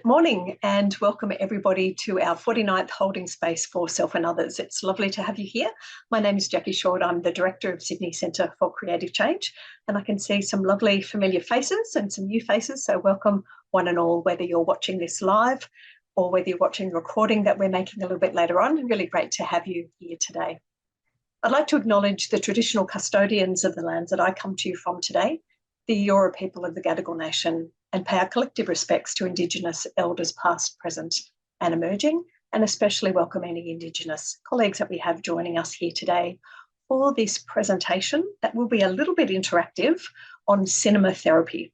Good morning and welcome everybody to our 49th holding space for Self and Others. It's lovely to have you here. My name is Jackie Short. I'm the Director of Sydney Centre for Creative Change, and I can see some lovely familiar faces and some new faces. So welcome one and all, whether you're watching this live or whether you're watching the recording that we're making a little bit later on. Really great to have you here today. I'd like to acknowledge the traditional custodians of the lands that I come to you from today, the Eora people of the Gadigal Nation, and pay our collective respects to Indigenous elders past, present and emerging, and especially welcome any Indigenous colleagues that we have joining us here today for this presentation that will be a little bit interactive on cinematherapy.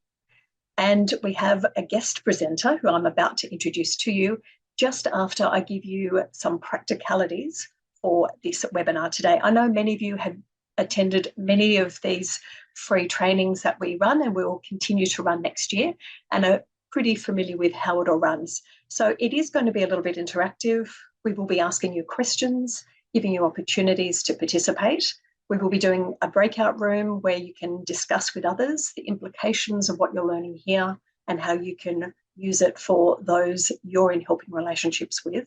And we have a guest presenter who I'm about to introduce to you just after I give you some practicalities for this webinar today. I know many of you have attended many of these free trainings that we run and we will continue to run next year and are pretty familiar with how it all runs. So it is going to be a little bit interactive. We will be asking you questions, giving you opportunities to participate. We will be doing a breakout room where you can discuss with others the implications of what you're learning here and how you can use it for those you're in helping relationships with.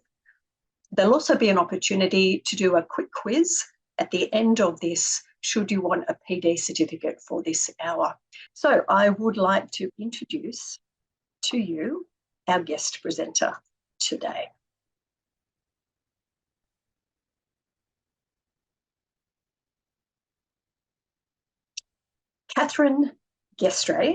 There'll also be an opportunity to do a quick quiz at the end of this, should you want a PD certificate for this hour. So I would like to introduce to you our guest presenter today. Kathryn Guestre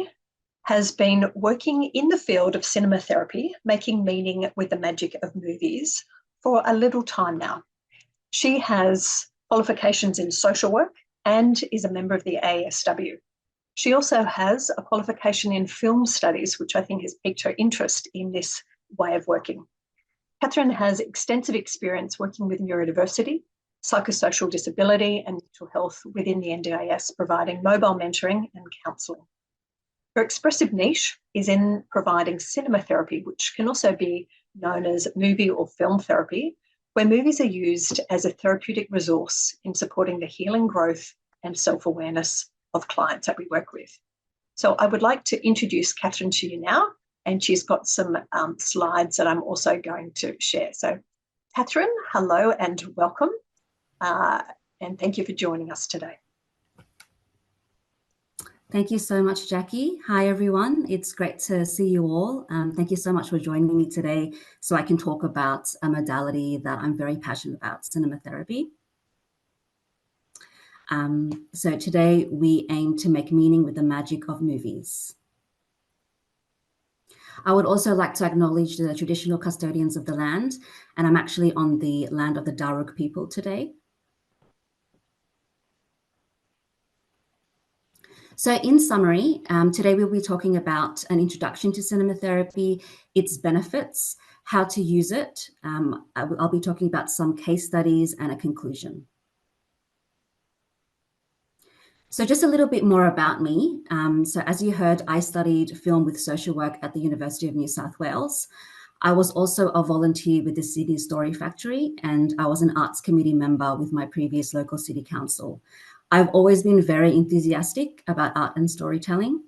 has been working in the field of cinematherapy, making meaning with the magic of movies for a little time now. She has qualifications in social work and is a member of the B.SW. She also has a qualification in film studies, which I think has piqued her interest in this way of working. Kathryn has extensive experience working with neurodiversity, psychosocial disability and mental health within the NDIS, providing mobile mentoring and counselling. Her expressive niche is in providing cinematherapy, which can also be known as movie or film therapy, where movies are used as a therapeutic resource in supporting the healing, growth and self-awareness of clients that we work with. So I would like to introduce Kathryn to you now, and she's got some slides that I'm also going to share. So Kathryn, hello and welcome, and thank you for joining us today. Thank you so much, Jackie. Hi, everyone. It's great to see you all. Thank you so much for joining me today so I can talk about a modality that I'm very passionate about, cinematherapy. So today we aim to make meaning with the magic of movies. I would also like to acknowledge the traditional custodians of the land, and I'm actually on the land of the Darug people today. So in summary, today we'll be talking about an introduction to cinematherapy, its benefits, how to use it. I'll be talking about some case studies and a conclusion. So just a little bit more about me. So as you heard, I studied film with social work at the University of New South Wales. I was also a volunteer with the Sydney Story Factory, and I was an arts committee member with my previous local city council. I've always been very enthusiastic about art and storytelling.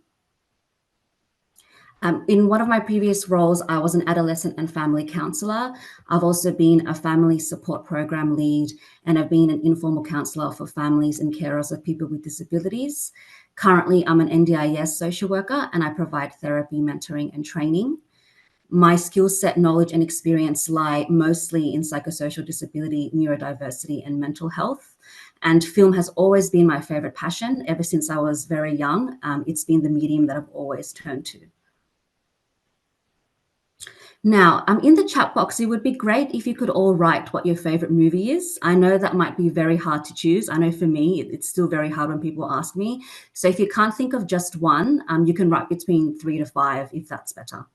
In one of my previous roles, I was an adolescent and family counsellor. I've also been a family support program lead, and I've been an informal counsellor for families and carers of people with disabilities. Currently, I'm an NDIS social worker, and I provide therapy, mentoring, and training. My skill set, knowledge, and experience lie mostly in psychosocial disability, neurodiversity, and mental health. And film has always been my favorite passion. Ever since I was very young, it's been the medium that I've always turned to. Now, in the chat box, it would be great if you could all write what your favorite movie is. I know that might be very hard to choose. I know for me, it's still very hard when people ask me. So if you can't think of just one, you can write between 3 to 5 if that's better.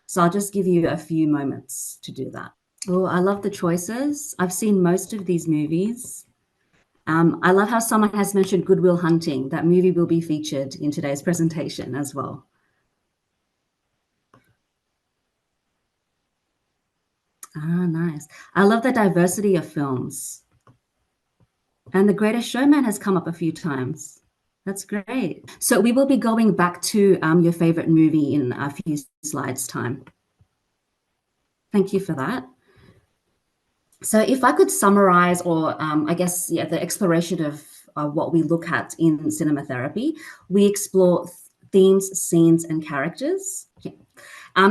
So I'll just give you a few moments to do that. Oh, I love the choices. I've seen most of these movies. I love how someone has mentioned Good Will Hunting. That movie will be featured in today's presentation as well. Ah, nice. I love the diversity of films. And The Greatest Showman has come up a few times. That's great. So we will be going back to your favorite movie in a few slides' time. Thank you for that. So if I could summarize, or I guess, yeah, the exploration of what we look at in cinematherapy, we explore themes, scenes, and characters. Yeah.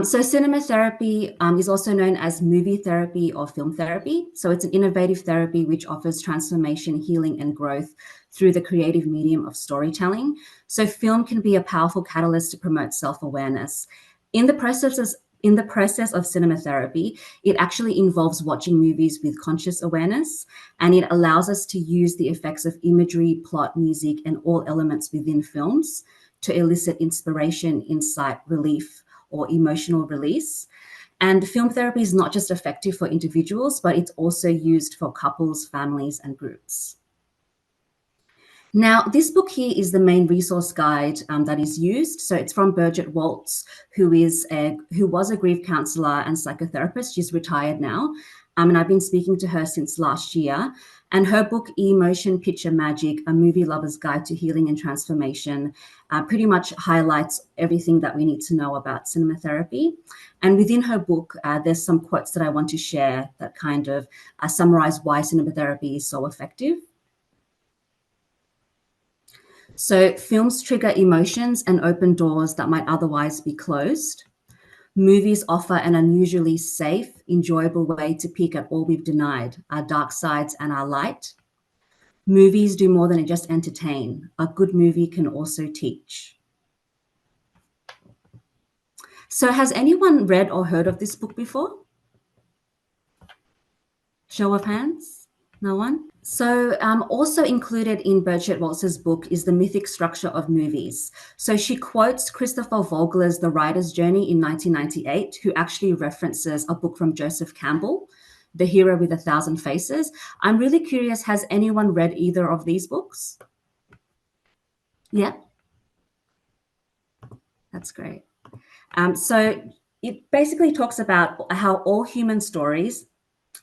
So cinematherapy is also known as movie therapy or film therapy. So it's an innovative therapy which offers transformation, healing, and growth through the creative medium of storytelling. So film can be a powerful catalyst to promote self-awareness. In the process of cinematherapy, it actually involves watching movies with conscious awareness, and it allows us to use the effects of imagery, plot, music, and all elements within films to elicit inspiration, insight, relief, or emotional release. And film therapy is not just effective for individuals, but it's also used for couples, families, and groups. Now, this book here is the main resource guide that is used. So it's from Bridget Waltz, who was a grief counsellor and psychotherapist. She's retired now. And I've been speaking to her since last year. And her book, Emotion Picture Magic, A Movie Lover's Guide to Healing and Transformation, pretty much highlights everything that we need to know about cinematherapy. And within her book, there's some quotes that I want to share that kind of summarize why cinematherapy is so effective. So films trigger emotions and open doors that might otherwise be closed. Movies offer an unusually safe, enjoyable way to peek at all we've denied, our dark sides and our light. Movies do more than just entertain. A good movie can also teach. So has anyone read or heard of this book before? Show of hands? No one? So also included in Bridget Waltz's book is the mythic structure of movies. So she quotes Christopher Vogler's The Writer's Journey in 1998, who actually references a book from Joseph Campbell, The Hero with a Thousand Faces. I'm really curious, has anyone read either of these books? Yeah, that's great. So it basically talks about how all human stories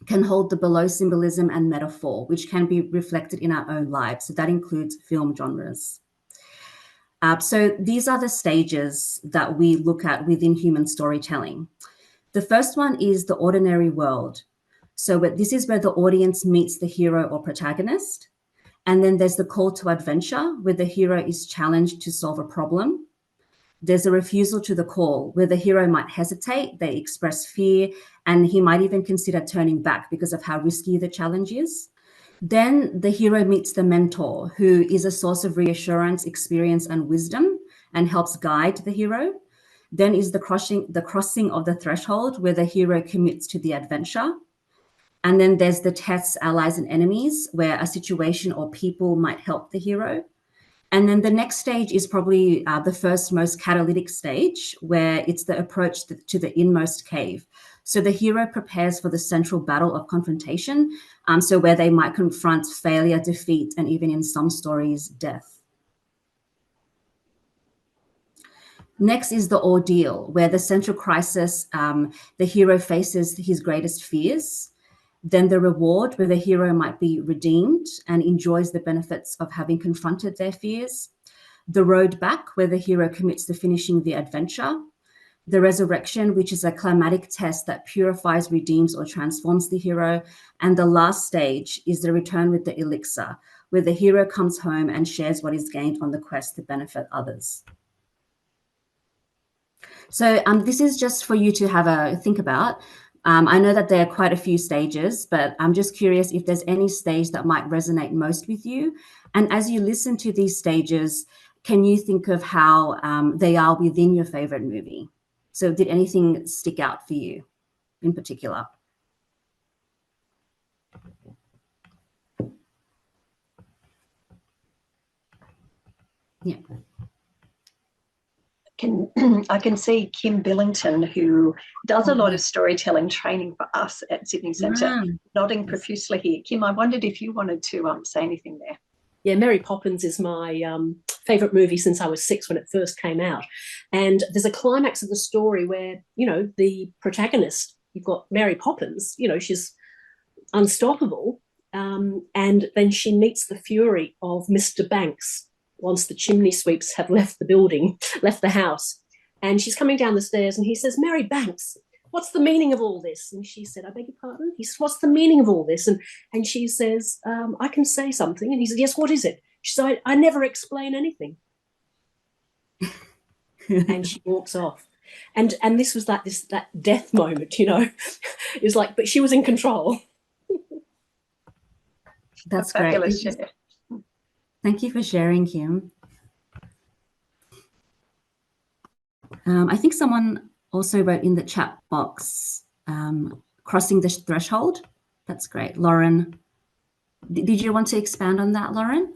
can hold the below symbolism and metaphor, which can be reflected in our own lives. So that includes film genres. So these are the stages that we look at within human storytelling. The first one is the ordinary world. So this is where the audience meets the hero or protagonist. And then there's the call to adventure, where the hero is challenged to solve a problem. There's a refusal to the call, where the hero might hesitate, they express fear, and he might even consider turning back because of how risky the challenge is. Then the hero meets the mentor, who is a source of reassurance, experience, and wisdom, and helps guide the hero. Then is the crossing of the threshold, where the hero commits to the adventure. And then there's the tests, allies, and enemies, where a situation or people might help the hero. And then the next stage is probably the first most catalytic stage, where it's the approach to the inmost cave. So the hero prepares for the central battle of confrontation, so where they might confront failure, defeat, and even in some stories, death. Next is the ordeal, where the central crisis, the hero faces his greatest fears. Then the reward, where the hero might be redeemed and enjoys the benefits of having confronted their fears. The road back, where the hero commits to finishing the adventure. The resurrection, which is a climatic test that purifies, redeems, or transforms the hero. And the last stage is the return with the elixir, where the hero comes home and shares what is gained on the quest to benefit others. So this is just for you to have a think about. I know that there are quite a few stages, but I'm just curious if there's any stage that might resonate most with you. And as you listen to these stages, can you think of how they are within your favorite movie? So did anything stick out for you in particular? Yeah. I can see Kim Billington, who does a lot of storytelling training for us at Sydney Centre, nodding profusely here. Kim, I wondered if you wanted to say anything there. Yeah, Mary Poppins is my favourite movie since I was 6 when it first came out. And there's a climax of the story where, you know, the protagonist, you've got Mary Poppins, you know, she's unstoppable. And then she meets the fury of Mr. Banks once the chimney sweeps have left the building, left the house. And she's coming down the stairs and he says, "Mary Banks, what's the meaning of all this? And she said, I beg your pardon? He said, what's the meaning of all this? And she says, I can say something. And he said, yes, what is it? She said, I never explain anything. And she walks off. And this was like that death moment, you know. It was like, but she was in control. That's fabulous. great. Thank you for sharing, Kim. I think someone also wrote in the chat box, crossing the threshold. That's great. Lauren, did you want to expand on that, Lauren?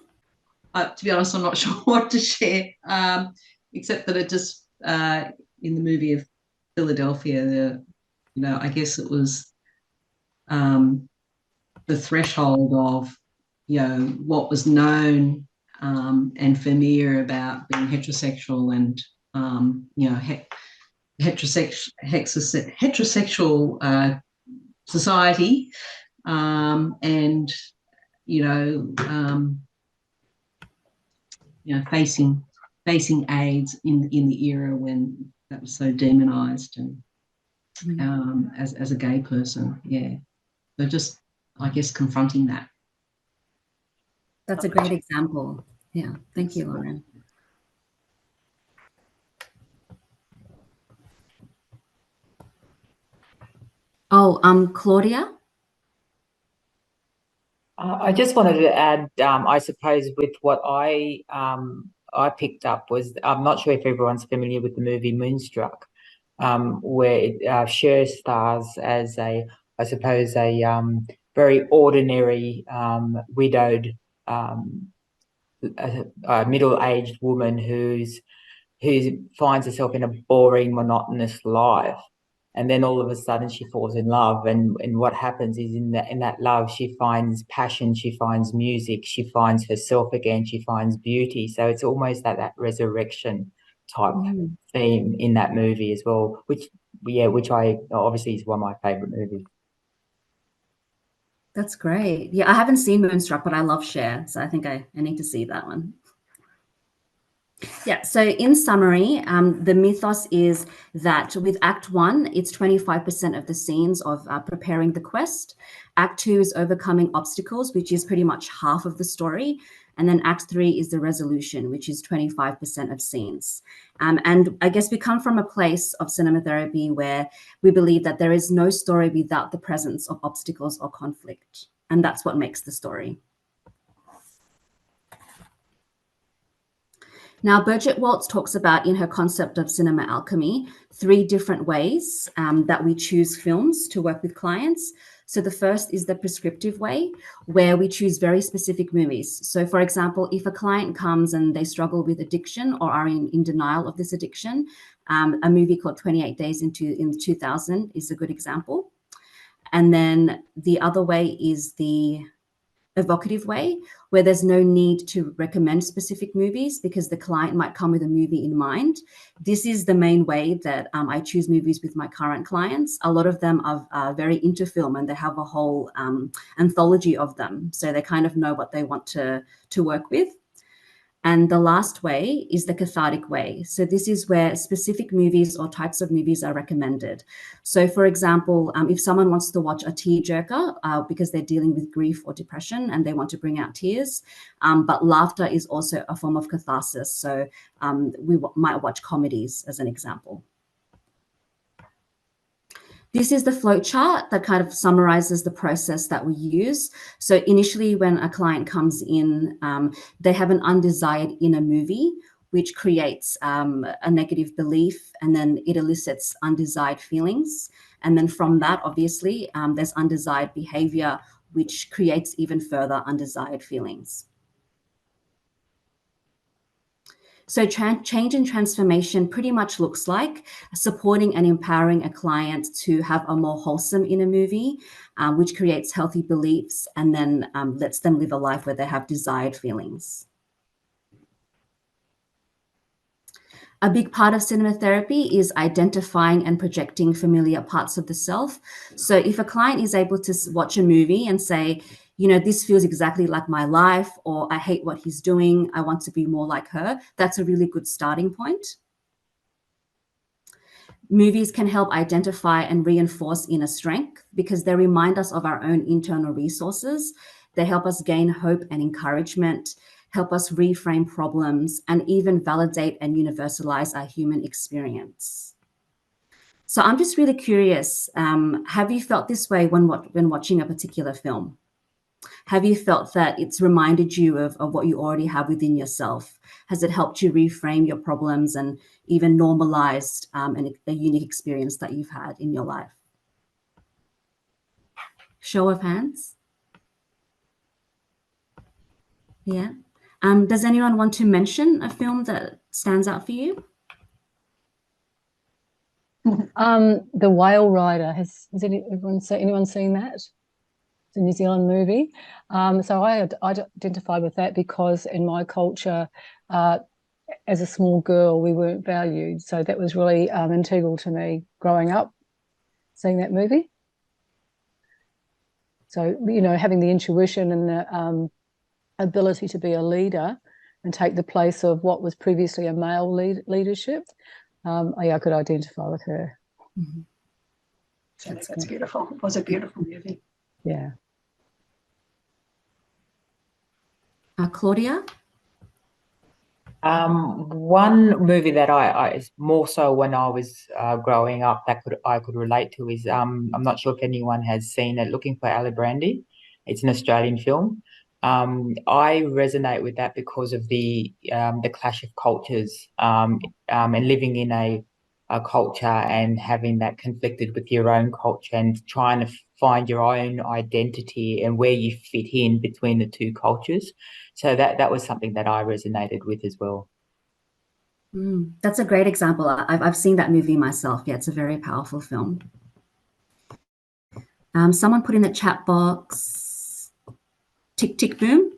To be honest, I'm not sure what to share, except that it just, in the movie of Philadelphia, I guess it was the threshold of, what was known and familiar about being heterosexual and, heterosexual society, and facing AIDS in the era when that was so demonized and as a gay person. So just, I guess, confronting that. That's a great example. Yeah, thank you, Lauren. Oh, Claudia? I just wanted to add, I suppose, with what I picked up was, I'm not sure if everyone's familiar with the movie Moonstruck, where Cher stars as I suppose, a very ordinary, widowed, a middle-aged woman who finds herself in a boring, monotonous life. And then all of a sudden she falls in love, and what happens is in that love she finds passion, she finds music, she finds herself again, she finds beauty. So it's almost that resurrection type theme in that movie as well, which I obviously is one of my favorite movies. That's great. Yeah, I haven't seen Moonstruck, but I love Cher, so I think I need to see that one. Yeah, so in summary, the mythos is that with Act 1, it's 25% of the scenes of preparing the quest. Act 2 is overcoming obstacles, which is pretty much half of the story. And then Act 3 is the resolution, which is 25% of scenes. And I guess we come from a place of cinematherapy where we believe that there is no story without the presence of obstacles or conflict. And that's what makes the story. Now, Bridget Waltz talks about, in her concept of cinema alchemy, 3 different ways that we choose films to work with clients. So the first is the prescriptive way, where we choose very specific movies. So for example, if a client comes and they struggle with addiction or are in denial of this addiction, a movie called 28 Days in 2000 is a good example. And then the other way is the evocative way, where there's no need to recommend specific movies because the client might come with a movie in mind. This is the main way that I choose movies with my current clients. A lot of them are very into film and they have a whole anthology of them. So they kind of know what they want to work with. And the last way is the cathartic way. So this is where specific movies or types of movies are recommended. So for example, if someone wants to watch a tearjerker because they're dealing with grief or depression and they want to bring out tears, but laughter is also a form of catharsis. So we might watch comedies as an example. This is the flow chart that kind of summarizes the process that we use. So initially when a client comes in, they have an undesired inner movie, which creates a negative belief, and then it elicits undesired feelings. And then from that, obviously, there's undesired behavior, which creates even further undesired feelings. So change and transformation pretty much looks like supporting and empowering a client to have a more wholesome inner movie, which creates healthy beliefs and then lets them live a life where they have desired feelings. A big part of cinematherapy is identifying and projecting familiar parts of the self. So if a client is able to watch a movie and say, you know, this feels exactly like my life, or I hate what he's doing, I want to be more like her, that's a really good starting point. Movies can help identify and reinforce inner strength because they remind us of our own internal resources. They help us gain hope and encouragement, help us reframe problems, and even validate and universalize our human experience. So I'm just really curious, have you felt this way when watching a particular film? Have you felt that it's reminded you of what you already have within yourself? Has it helped you reframe your problems and even normalized a unique experience that you've had in your life? Show of hands. Yeah. Does anyone want to mention a film that stands out for you? The Whale Rider. Has anyone seen that? It's a New Zealand movie. So I identified with that because in my culture, as a small girl, we weren't valued. So that was really integral to me growing up, seeing that movie. So, you know, having the intuition and the ability to be a leader and take the place of what was previously a male leadership, I could identify with her. Mm-hmm. That's beautiful. It was a beautiful movie. Yeah. Claudia? One movie that I more so when I was growing up that I could relate to is I'm not sure if anyone has seen it, Looking for Ali Brandy. It's an Australian film. I resonate with that because of the clash of cultures and living in a culture and having that conflicted with your own culture and trying to find your own identity and where you fit in between the two cultures. So that was something that I resonated with as well. That's a great example. I've seen that movie myself. Yeah, it's a very powerful film. Someone put in the chat box, Tick Tick Boom.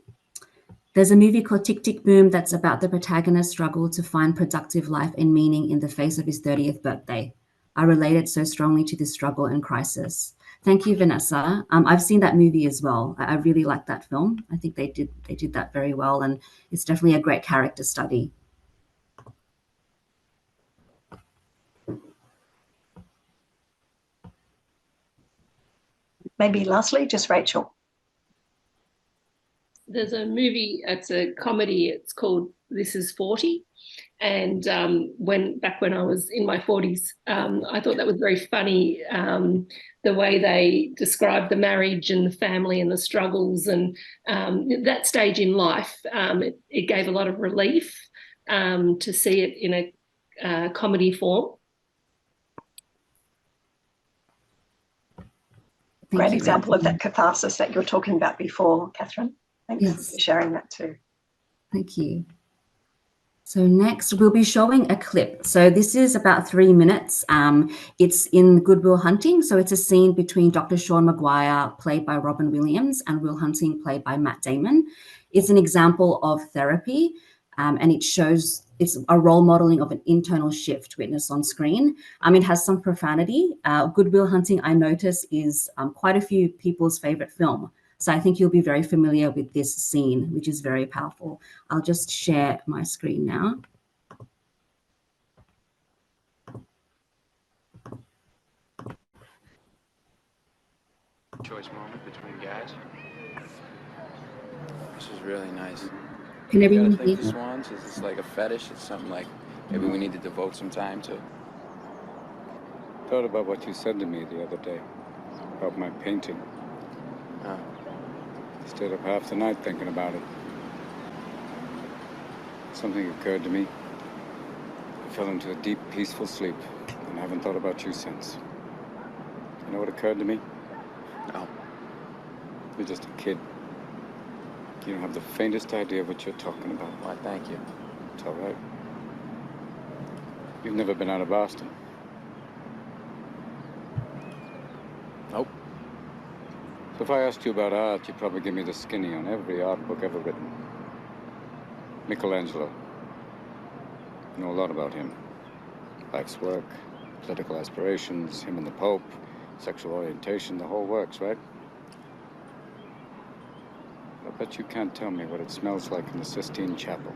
There's a movie called Tick Tick Boom that's about the protagonist's struggle to find productive life and meaning in the face of his 30th birthday. I related so strongly to this struggle and crisis. Thank you, Vanessa. I've seen that movie as well. I really like that film. I think they did that very well, and it's definitely a great character study. Maybe lastly, just Rachel. There's a movie, it's a comedy, it's called This Is 40. And back when I was in my 40s, I thought that was very funny, the way they described the marriage and the family and the struggles and that stage in life. It gave a lot of relief to see it in a comedy form. Great example of that catharsis that you were talking about before, Kathryn. Thanks for sharing that too. Thank you. So next we'll be showing a clip. So this is about 3 minutes. It's in Good Will Hunting. So it's a scene between Dr. Sean Maguire, played by Robin Williams, and Will Hunting, played by Matt Damon. It's an example of therapy, and it's a role modeling of an internal shift witnessed on screen. It has some profanity. Good Will Hunting, I notice, is quite a few people's favorite film. So I think you'll be very familiar with this scene, which is very powerful. I'll just share my screen now. Choice moment between guys. This is really nice. Can everyone you gotta hear think the swans is it's like a fetish. It's something like maybe we need to devote some time to. Thought about what you said to me the other day about my painting. Stayed up half the night thinking about it. Something occurred to me. I fell into a deep, peaceful sleep, and I haven't thought about you since. You know what occurred to me? No. You're just a kid. You don't have the faintest idea what you're talking about. Why, thank you. It's all right. You've never been out of Boston. Nope. So if I asked you about art, you'd probably give me the skinny on every art book ever written. Michelangelo. I know a lot about him. Life's work, political aspirations, him and the Pope, sexual orientation, the whole works, right? I bet you can't tell me what it smells like in the Sistine Chapel.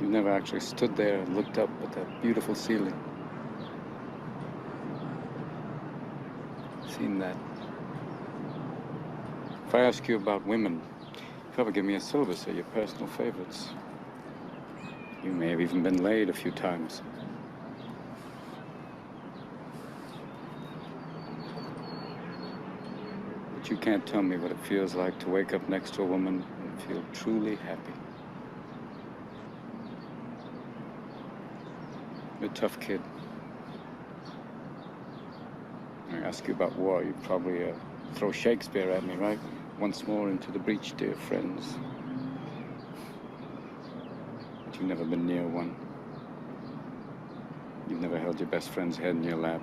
You never actually stood there and looked up at that beautiful ceiling. Seen that. If I ask you about women, if you ever give me a syllabus of your personal favorites, you may have even been laid a few times. But you can't tell me what it feels like to wake up next to a woman and feel truly happy. You're a tough kid. I ask you about war, you'd probably throw Shakespeare at me, right? Once more into the breach, dear friends. But you've never been near one. You've never held your best friend's head in your lap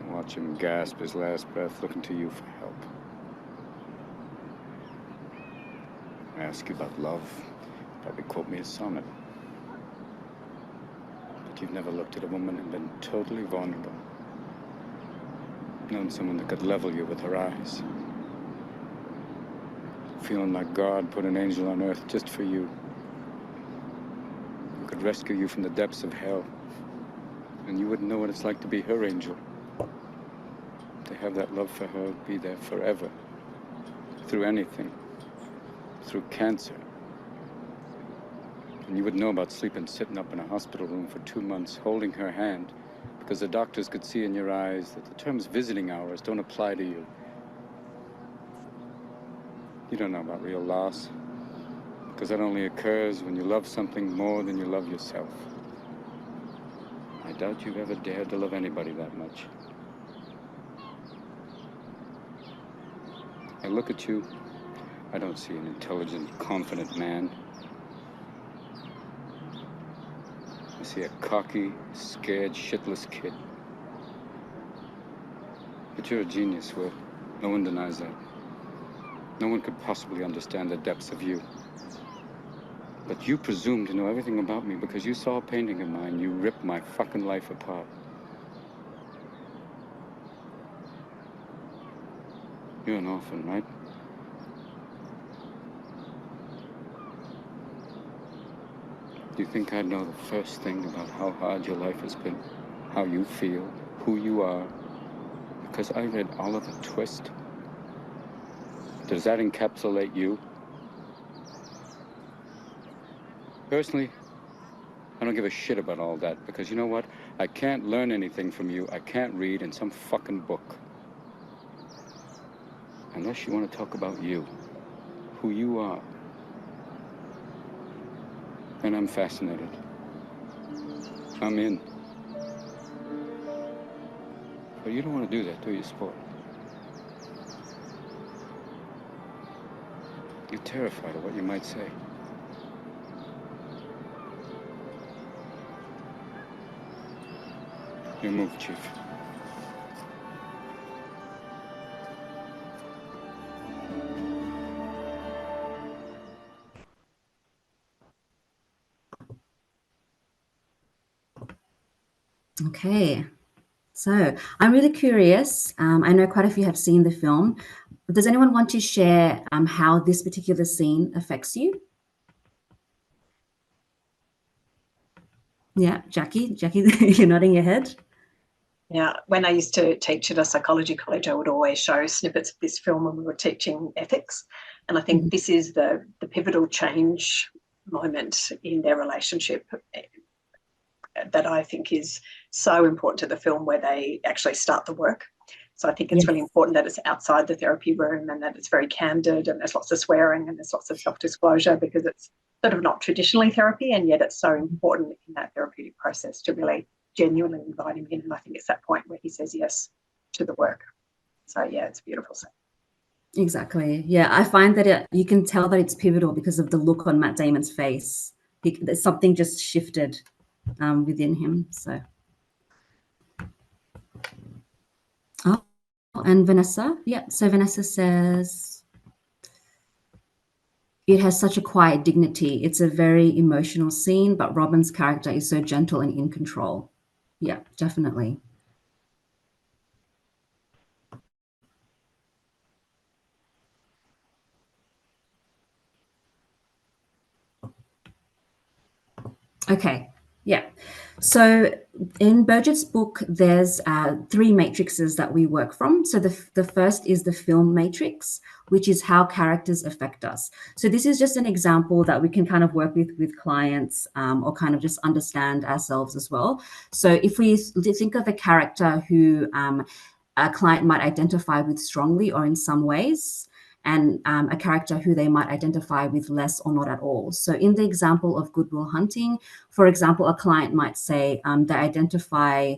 and watch him gasp his last breath looking to you for help. I ask you about love, you'd probably quote me a sonnet. But you've never looked at a woman and been totally vulnerable. Known someone that could level you with her eyes. Feeling like God put an angel on earth just for you. Who could rescue you from the depths of hell. And you wouldn't know what it's like to be her angel. To have that love for her, be there forever. Through anything. Through cancer. And you would know about sitting up in a hospital room for 2 months, holding her hand, because the doctors could see in your eyes that the terms visiting hours don't apply to you. You don't know about real loss, because that only occurs when you love something more than you love yourself. I doubt you've ever dared to love anybody that much. I look at you, I don't see an intelligent, confident man. I see a cocky, scared, shitless kid. But you're a genius, Will. No one denies that. No one could possibly understand the depths of you. But you presume to know everything about me because you saw a painting of mine. You ripped my fucking life apart. You're an orphan, right? Do you think I'd know the first thing about how hard your life has been? How you feel? Who you are? Because I read Oliver Twist? Does that encapsulate you? Personally, I don't give a shit about all that, because you know what? I can't learn anything from you. I can't read in some fucking book. Unless you want to talk about you, who you are. Then I'm fascinated. I'm in. But you don't want to do that, do you, sport? You're terrified of what you might say. You move, Chief. Okay, so I'm really curious. I know quite a few have seen the film. Does anyone want to share how this particular scene affects you? Yeah, Jackie, you're nodding your head. Yeah, when I used to teach at a psychology college, I would always show snippets of this film when we were teaching ethics. And I think this is the pivotal change moment in their relationship that I think is so important to the film, where they actually start the work. So I think it's really important that it's outside the therapy room and that it's very candid and there's lots of swearing and there's lots of self-disclosure, because it's sort of not traditionally therapy, and yet it's so important in that therapeutic process to really genuinely invite him in. And I think it's that point where he says yes to the work. So yeah, it's a beautiful scene. Exactly. Yeah, I find that you can tell that it's pivotal because of the look on Matt Damon's face. There's something just shifted within him. So, oh, and Vanessa. Yeah. So Vanessa says it has such a quiet dignity. It's a very emotional scene, but Robin's character is so gentle and in control. Yeah, definitely. Okay, yeah. So in Burgett's book, there's 3 matrices that we work from. So the first is the film matrix, which is how characters affect us. So this is just an example that we can kind of work with clients, or kind of just understand ourselves as well. So if we think of a character who a client might identify with strongly or in some ways, and a character who they might identify with less or not at all. So in the example of Good Will Hunting, for example, a client might say they identify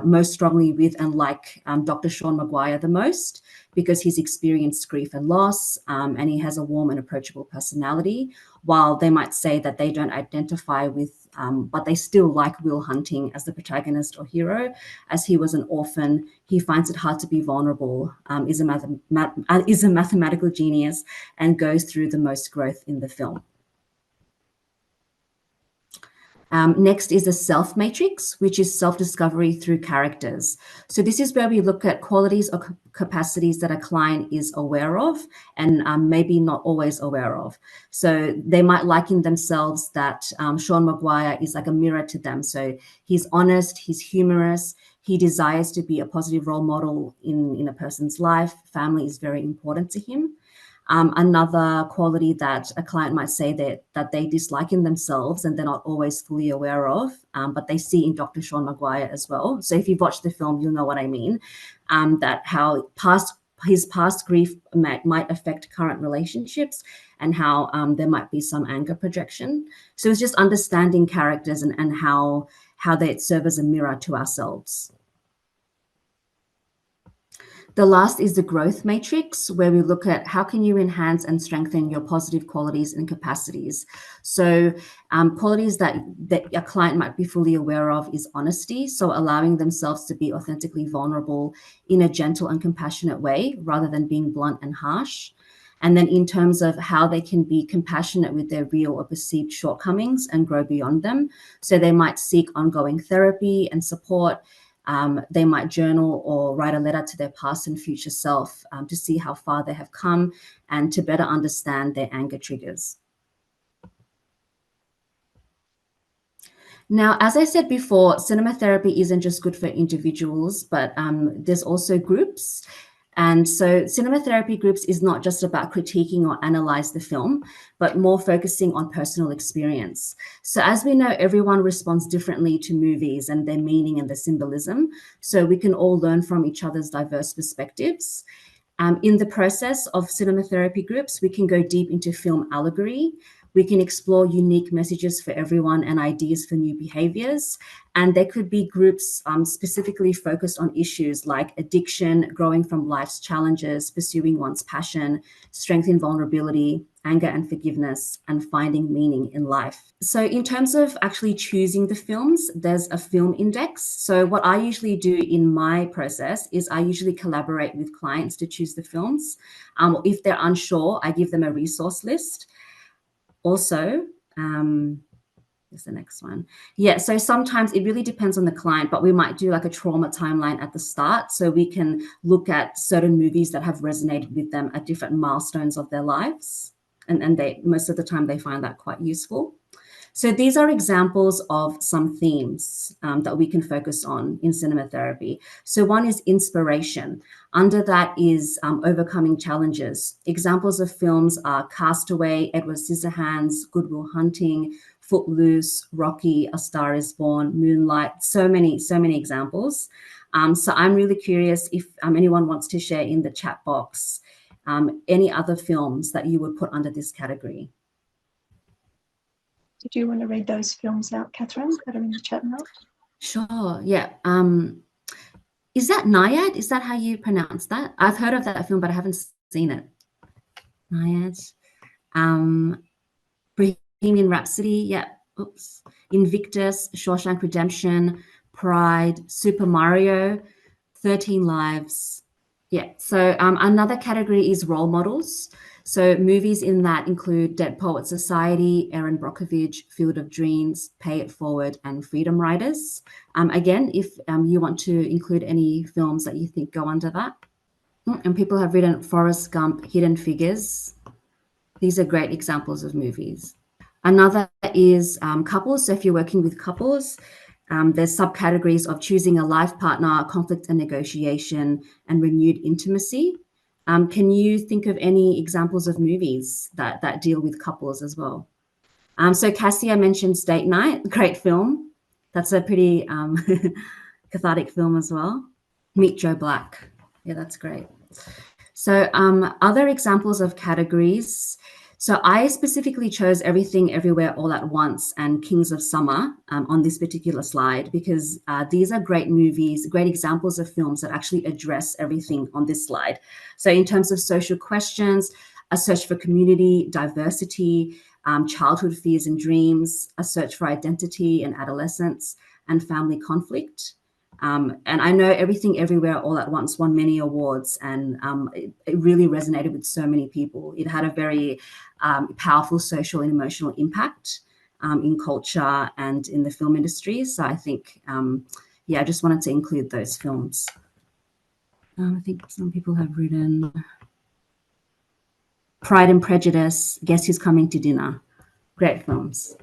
most strongly with and like Dr. Sean Maguire the most because he's experienced grief and loss, and he has a warm and approachable personality, while they might say that they don't identify with, but they still like Will Hunting as the protagonist or hero, as he was an orphan, he finds it hard to be vulnerable, is a mathematical genius, and goes through the most growth in the film. Next is the self matrix, which is self-discovery through characters. So this is where we look at qualities or capacities that a client is aware of and maybe not always aware of. So they might like in themselves that Sean Maguire is like a mirror to them. So he's honest, he's humorous, he desires to be a positive role model in a person's life. Family is very important to him. Another quality that a client might say that they dislike in themselves and they're not always fully aware of, but they see in Dr. Sean Maguire as well. So if you've watched the film, you'll know what I mean, that how his past grief might affect current relationships and how there might be some anger projection. So it's just understanding characters and how they serve as a mirror to ourselves. The last is the growth matrix, where we look at how can you enhance and strengthen your positive qualities and capacities. So qualities that a client might be fully aware of is honesty. So allowing themselves to be authentically vulnerable in a gentle and compassionate way, rather than being blunt and harsh. And then in terms of how they can be compassionate with their real or perceived shortcomings and grow beyond them. So they might seek ongoing therapy and support. They might journal or write a letter to their past and future self to see how far they have come and to better understand their anger triggers. Now, as I said before, cinematherapy isn't just good for individuals, but there's also groups. And so cinematherapy groups is not just about critiquing or analyze the film, but more focusing on personal experience. So as we know, everyone responds differently to movies and their meaning and the symbolism. So we can all learn from each other's diverse perspectives. In the process of cinematherapy groups, we can go deep into film allegory. We can explore unique messages for everyone and ideas for new behaviors. And there could be groups specifically focused on issues like addiction, growing from life's challenges, pursuing one's passion, strength in vulnerability, anger and forgiveness, and finding meaning in life. So in terms of actually choosing the films, there's a film index. So what I usually do in my process is I usually collaborate with clients to choose the films. If they're unsure, I give them a resource list. Also, here's the next one. Yeah, so sometimes it really depends on the client, but we might do like a trauma timeline at the start. So we can look at certain movies that have resonated with them at different milestones of their lives. And they most of the time they find that quite useful. So these are examples of some themes that we can focus on in cinematherapy. So one is inspiration. Under that is overcoming challenges. Examples of films are Castaway, Edward Scissorhands, Good Will Hunting, Footloose, Rocky, A Star Is Born, Moonlight, so many examples. So I'm really curious if anyone wants to share in the chat box any other films that you would put under this category. Did you want to read those films out, Kathryn, that are in the chat now? Sure, yeah. Is that Naiad? Is that how you pronounce that? I've heard of that film, but I haven't seen it. Naiad. Bohemian Rhapsody, yeah. Oops. Invictus, Shawshank Redemption, Pride, Super Mario, 13 Lives. Yeah, so another category is role models. So movies in that include Dead Poet Society, Erin Brockovich, Field of Dreams, Pay It Forward, and Freedom Riders. Again, if you want to include any films that you think go under that. And people have written Forrest Gump, Hidden Figures. These are great examples of movies. Another is couples. So if you're working with couples, there's subcategories of choosing a life partner, conflict and negotiation, and renewed intimacy. Can you think of any examples of movies that deal with couples as well? So Cassia mentions Date Night, great film. That's a pretty cathartic film as well. Meet Joe Black. Yeah, that's great. So other examples of categories. So I specifically chose Everything Everywhere All at Once and Kings of Summer on this particular slide because these are great movies, great examples of films that actually address everything on this slide. So in terms of social questions, a search for community, diversity, childhood fears and dreams, a search for identity and adolescence, and family conflict. And I know Everything Everywhere All at Once won many awards, and it really resonated with so many people. It had a very powerful social and emotional impact in culture and in the film industry. So I think, yeah, I just wanted to include those films. I think some people have written Pride and Prejudice, Guess Who's Coming to Dinner. Great films.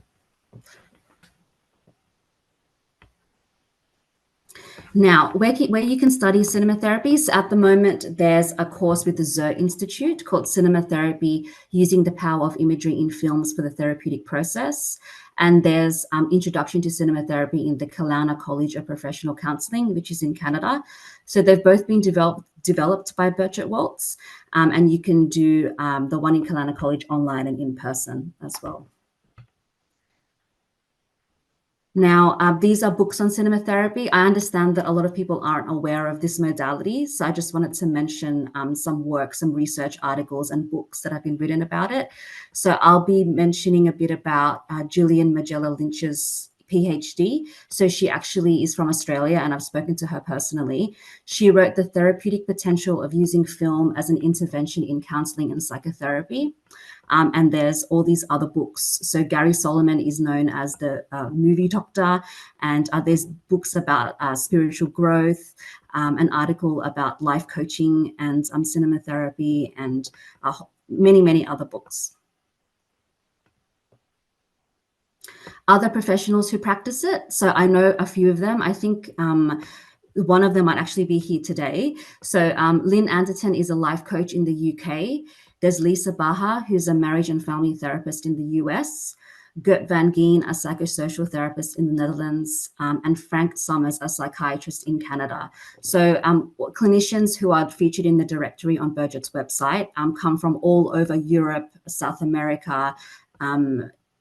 Now, where you can study cinematherapy, so at the moment, there's a course with the Zoe Institute called Cinematherapy, Using the Power of Imagery in Films for the Therapeutic Process. And there's Introduction to Cinematherapy in the Kelowna College of Professional Counselling, which is in Canada. So they've both been developed by Birchett Waltz, and you can do the one in Kelowna College online and in person as well. Now, these are books on cinematherapy. I understand that a lot of people aren't aware of this modality, so I just wanted to mention some work, some research articles and books that have been written about it. So I'll be mentioning a bit about Gillian Magella Lynch's PhD. So she actually is from Australia, and I've spoken to her personally. She wrote The Therapeutic Potential of Using Film as an Intervention in Counselling and Psychotherapy. And there's all these other books. So Gary Solomon is known as the movie doctor, and there's books about spiritual growth, an article about life coaching and cinematherapy, and many, many other books. Other professionals who practice it. So I know a few of them. I think one of them might actually be here today. So Lynn Anderton is a life coach in the UK. There's Lisa Baha, who's a marriage and family therapist in the US, Gert van Geen, a psychosocial therapist in the Netherlands, and Frank Summers, a psychiatrist in Canada. So clinicians who are featured in the directory on Birgett's website come from all over Europe, South America,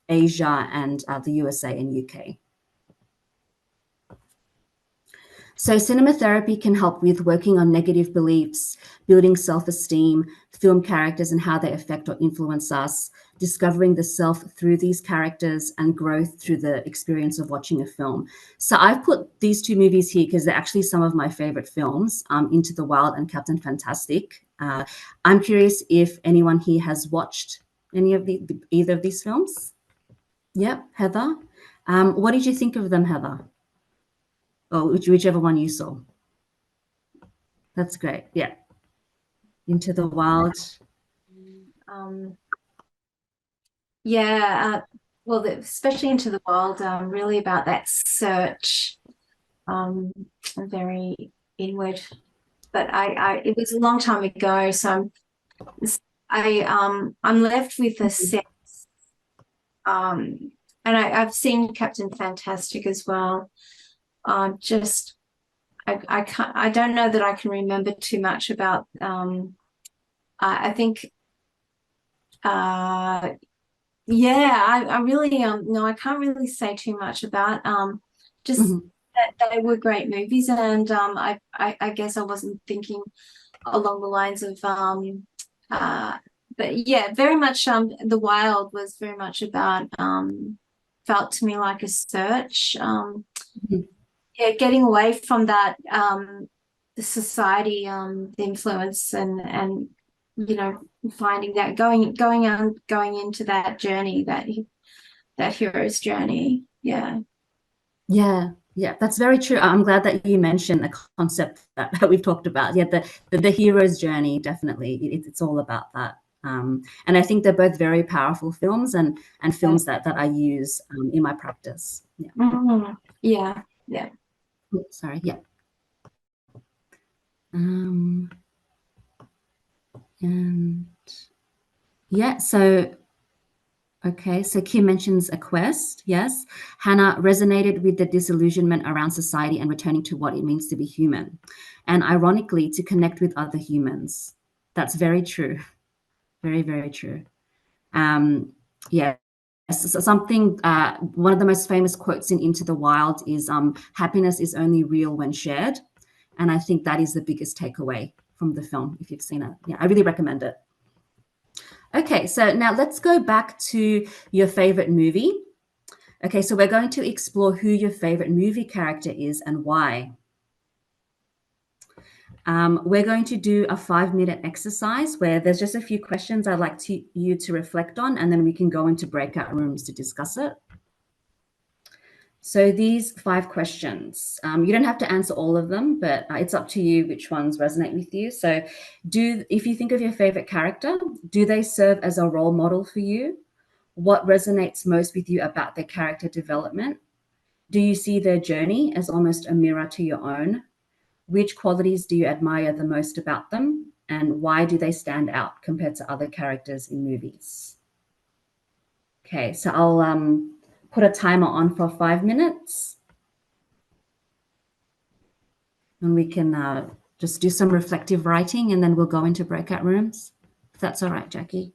Asia, and the USA and UK. So cinematherapy can help with working on negative beliefs, building self-esteem, film characters and how they affect or influence us, discovering the self through these characters, and growth through the experience of watching a film. So I've put these two movies here because they're actually some of my favorite films, Into the Wild and Captain Fantastic. I'm curious if anyone here has watched any of either of these films? Yep, Heather. What did you think of them, Heather? Or whichever one you saw. That's great. Yeah. Into the Wild. Yeah. Well, especially Into the Wild, really about that search, very inward. But it was a long time ago, so I'm left with a sense. And I've seen Captain Fantastic as well. I don't know that I can remember too much about. I think, yeah, I really no, I can't really say too much about. Just that they were great movies, and I guess I wasn't thinking along the lines of but yeah, very much The Wild was very much about felt to me like a search. Yeah, getting away from that the society influence and you know, finding that going into that journey, that hero's journey. Yeah. Yeah, that's very true. I'm glad that you mentioned the concept that we've talked about. Yeah, the hero's journey, definitely. It's all about that. And I think they're both very powerful films and films that I use in my practice. Yeah. Yeah. Yeah. Oh, sorry. Yeah. And yeah, so okay, so Kim mentions a quest. Yes. Hannah resonated with the disillusionment around society and returning to what it means to be human. And ironically, to connect with other humans. That's very true. Very, very true. Yeah. So something, one of the most famous quotes in Into the Wild is happiness is only real when shared. And I think that is the biggest takeaway from the film, if you've seen it. Yeah, I really recommend it. Okay, so now let's go back to your favorite movie. Okay, so we're going to explore who your favorite movie character is and why. We're going to do a 5-minute exercise where there's just a few questions I'd like you to reflect on, and then we can go into breakout rooms to discuss it. So these 5 questions, you don't have to answer all of them, but it's up to you which ones resonate with you. So if you think of your favorite character, do they serve as a role model for you? What resonates most with you about their character development? Do you see their journey as almost a mirror to your own? Which qualities do you admire the most about them? And why do they stand out compared to other characters in movies? Okay, so I'll put a timer on for 5 minutes. And we can just do some reflective writing, and then we'll go into breakout rooms. If that's all right, Jackie.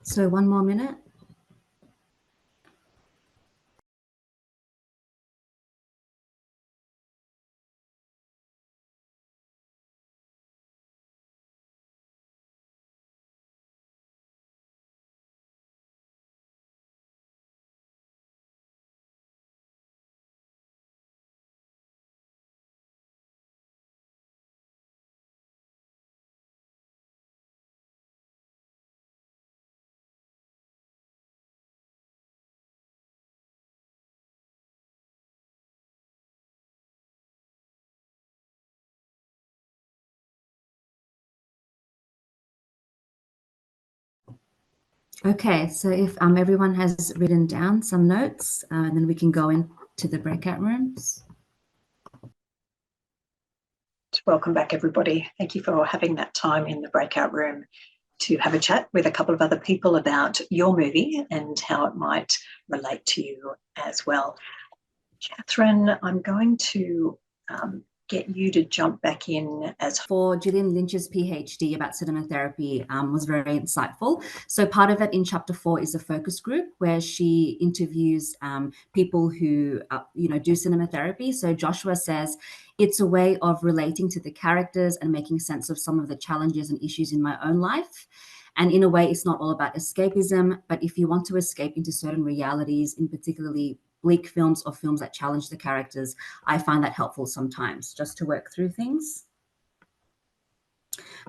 So 1 more minute. Okay, so if everyone has written down some notes, then we can go into the breakout rooms. Welcome back, everybody. Thank you for having that time in the breakout room to have a chat with a couple of other people about your movie and how it might relate to you as well. Kathryn, I'm going to get you to jump back in as for Gillian Lynch's PhD about cinematherapy was very insightful. So part of it in chapter 4 is a focus group where she interviews people who do cinematherapy. So Joshua says, it's a way of relating to the characters and making sense of some of the challenges and issues in my own life. And in a way, it's not all about escapism, but if you want to escape into certain realities, in particularly bleak films or films that challenge the characters, I find that helpful sometimes just to work through things.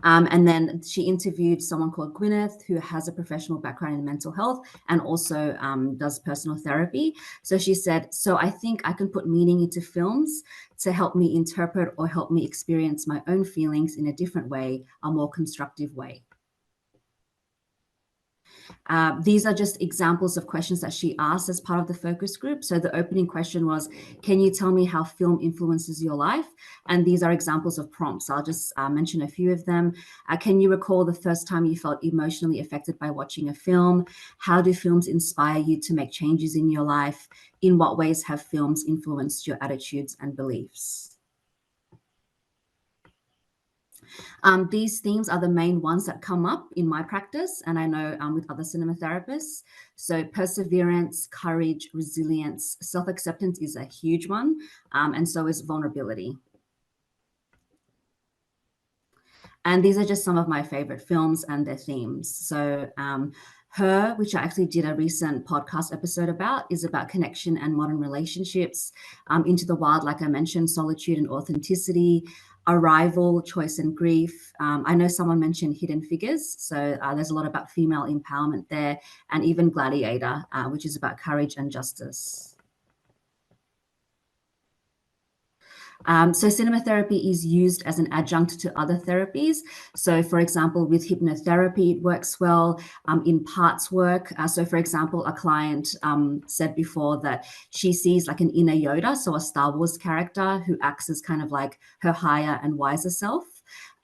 And then she interviewed someone called Gwyneth, who has a professional background in mental health and also does personal therapy. So she said, so I think I can put meaning into films to help me interpret or help me experience my own feelings in a different way, a more constructive way. These are just examples of questions that she asked as part of the focus group. So the opening question was, can you tell me how film influences your life? And these are examples of prompts. I'll just mention a few of them. Can you recall the first time you felt emotionally affected by watching a film? How do films inspire you to make changes in your life? In what ways have films influenced your attitudes and beliefs? These themes are the main ones that come up in my practice, and I know with other cinematotherapists. So perseverance, courage, resilience, self-acceptance is a huge one, and so is vulnerability. And these are just some of my favorite films and their themes. So Her, which I actually did a recent podcast episode about, is about connection and modern relationships. Into the Wild, like I mentioned, solitude and authenticity. Arrival, choice and grief. I know someone mentioned Hidden Figures, so there's a lot about female empowerment there, and even Gladiator, which is about courage and justice. So cinematherapy is used as an adjunct to other therapies. So for example, with hypnotherapy, it works well in parts work. So for example, a client said before that she sees like an inner Yoda, so a Star Wars character who acts as kind of like her higher and wiser self.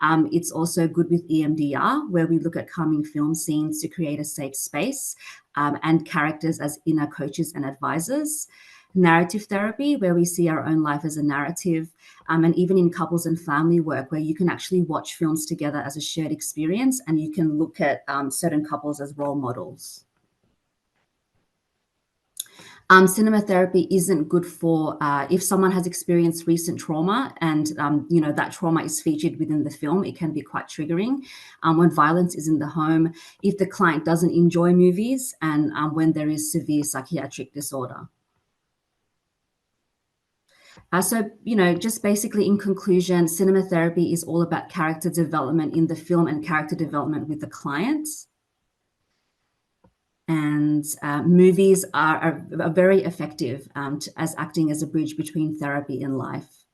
It's also good with EMDR, where we look at calming film scenes to create a safe space and characters as inner coaches and advisors. Narrative therapy, where we see our own life as a narrative, and even in couples and family work, where you can actually watch films together as a shared experience, and you can look at certain couples as role models. Cinematherapy isn't good for if someone has experienced recent trauma and that trauma is featured within the film. It can be quite triggering when violence is in the home, if the client doesn't enjoy movies, and when there is severe psychiatric disorder. So, just basically in conclusion, cinematherapy is all about character development in the film and character development with the clients. And movies are very effective as acting as a bridge between therapy and life.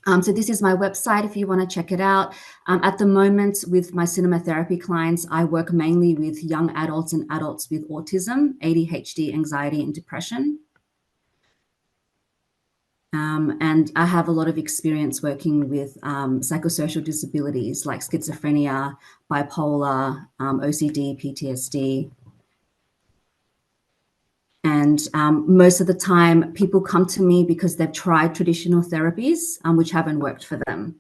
So this is my website if you want to check it out. At the moment with my cinematherapy clients, I work mainly with young adults and adults with autism, ADHD, anxiety, and depression. And I have a lot of experience working with psychosocial disabilities like schizophrenia, bipolar, OCD, PTSD. And most of the time, people come to me because they've tried traditional therapies, which haven't worked for them.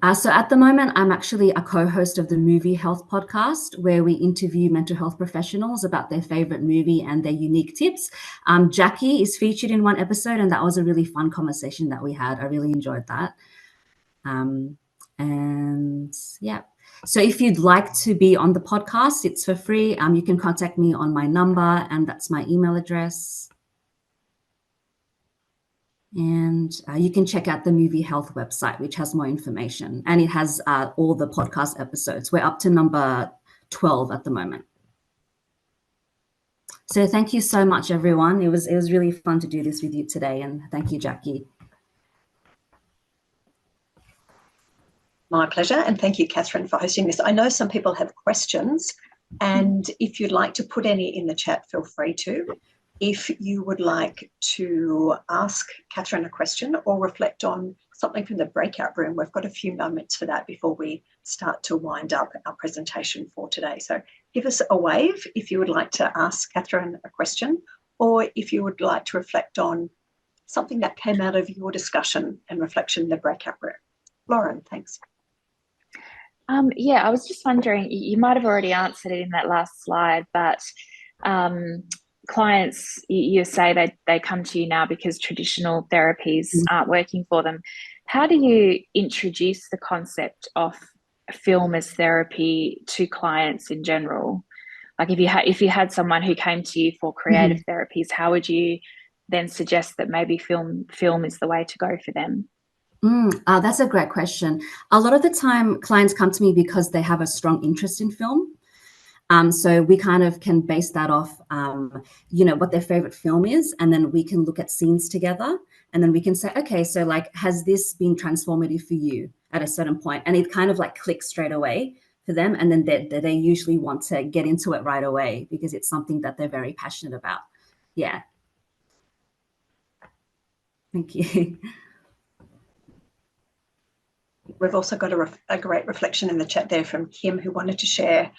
So at the moment, I'm actually a co-host of the Movie Health podcast, where we interview mental health professionals about their favorite movie and their unique tips. Jackie is featured in one episode, and that was a really fun conversation that we had. I really enjoyed that. And yeah, so if you'd like to be on the podcast, it's for free. You can contact me on my number, and that's my email address. And you can check out the Movie Health website, which has more information, and it has all the podcast episodes. We're up to number 12 at the moment. So thank you so much, everyone. It was really fun to do this with you today, and thank you, Jackie. My pleasure, and thank you, Kathryn, for hosting this. I know some people have questions, and if you'd like to put any in the chat, feel free to. If you would like to ask Kathryn a question or reflect on something from the breakout room, we've got a few moments for that before we start to wind up our presentation for today. So give us a wave if you would like to ask Kathryn a question, or if you would like to reflect on something that came out of your discussion and reflection in the breakout room. Lauren, thanks. Yeah, I was just wondering, you might have already answered it in that last slide, but clients, you say they come to you now because traditional therapies aren't working for them. How do you introduce the concept of film as therapy to clients in general? Like if you had someone who came to you for creative therapies, how would you then suggest that maybe film is the way to go for them? That's a great question. A lot of the time clients come to me because they have a strong interest in film. So we kind of can base that off, what their favorite film is, and then we can look at scenes together, and then we can say, okay, so like, has this been transformative for you at a certain point? And it kind of like clicks straight away for them, and then they usually want to get into it right away because it's something that they're very passionate about. Yeah. Thank you. We've also got a great reflection in the chat there from Kim, who wanted to share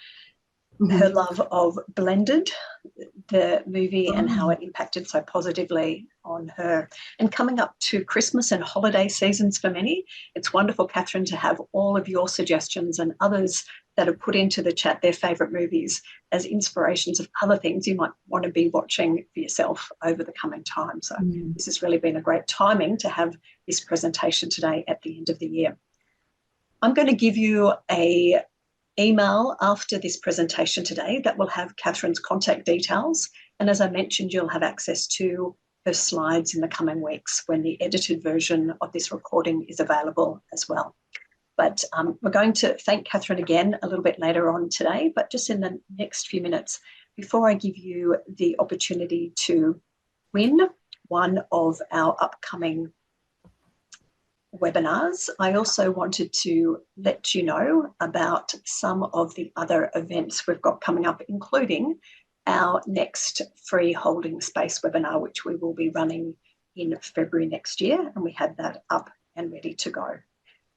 her love of Blended, the movie, and how it impacted so positively on her. And coming up to Christmas and holiday seasons for many, it's wonderful, Kathryn, to have all of your suggestions and others that have put into the chat their favourite movies as inspirations of other things you might want to be watching for yourself over the coming time. So this has really been a great timing to have this presentation today at the end of the year. I'm going to give you a email after this presentation today that will have Kathryn's contact details. And as I mentioned, you'll have access to her slides in the coming weeks when the edited version of this recording is available as well. But we're going to thank Kathryn again a little bit later on today, but just in the next few minutes, before I give you the opportunity to win one of our upcoming webinars, I also wanted to let you know about some of the other events we've got coming up, including our next free holding space webinar, which we will be running in February next year, and we have that up and ready to go.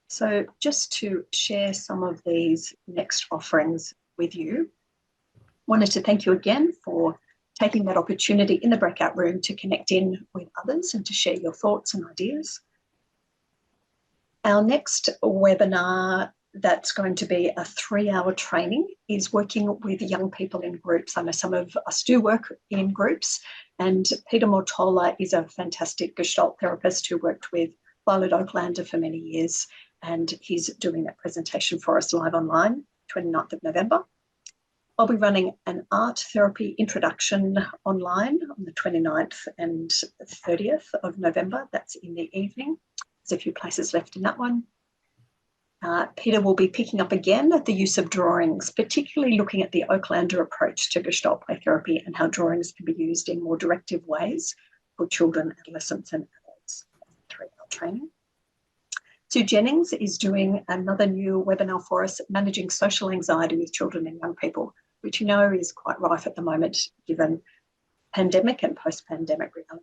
So just to share some of these next offerings with you, wanted to thank you again for taking that opportunity in the breakout room to connect in with others and to share your thoughts and ideas. Our next webinar that's going to be a 3-hour training is working with young people in groups. I know some of us do work in groups, and Peter Mortola is a fantastic Gestalt therapist who worked with Violet Oaklander for many years, and he's doing that presentation for us live online, 29th of November. I'll be running an art therapy introduction online on the 29th and 30th of November. That's in the evening. There's a few places left in that one. Peter will be picking up again the use of drawings, particularly looking at the Oaklander approach to Gestalt play therapy and how drawings can be used in more directive ways for children, adolescents and adults. 3-hour training. Sue Jennings is doing another new webinar for us, managing social anxiety with children and young people, which you know is quite rife at the moment given pandemic and post-pandemic realities.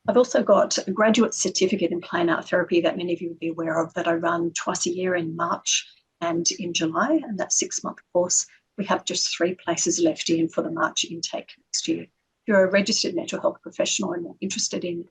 I've also got a graduate certificate in plain art therapy that many of you will be aware of that I run twice a year in March and in July, and that 6-month course. We have just 3 places left in for the March intake next year. If you're a registered mental health professional and you're interested in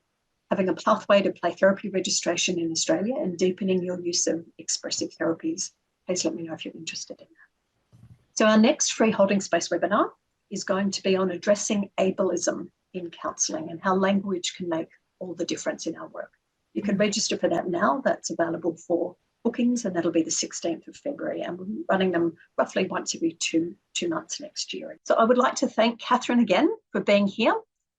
having a pathway to play therapy registration in Australia, and deepening your use of expressive therapies. Please let me know if you're interested in that. So our next free holding space webinar is going to be on addressing ableism in counselling and how language can make all the difference in our work. You can register for that now. That's available for bookings, and that'll be the 16th of February, and we'll be running them roughly once every two months next year. So I would like to thank Kathryn again for being here.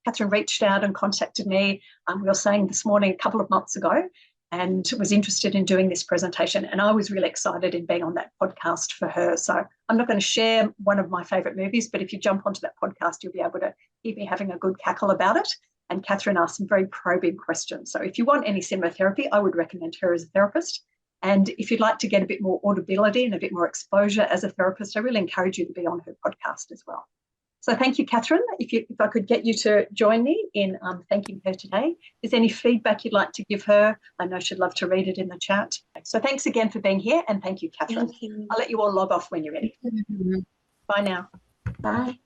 Kathryn reached out and contacted me, we were saying this morning, a couple of months ago, and was interested in doing this presentation, and I was really excited in being on that podcast for her. So I'm not going to share one of my favourite movies, but if you jump onto that podcast, you'll be able to hear me having a good cackle about it. And Kathryn asked some very probing questions. So if you want any cinematherapy, I would recommend her as a therapist. And if you'd like to get a bit more audibility and a bit more exposure as a therapist, I really encourage you to be on her podcast as well. So thank you, Kathryn. If I could get you to join me in thanking her today. Is there any feedback you'd like to give her? I know she'd love to read it in the chat. So thanks again for being here, and thank you, Kathryn. Thank you. I'll let you all log off when you're ready. Bye now. Bye.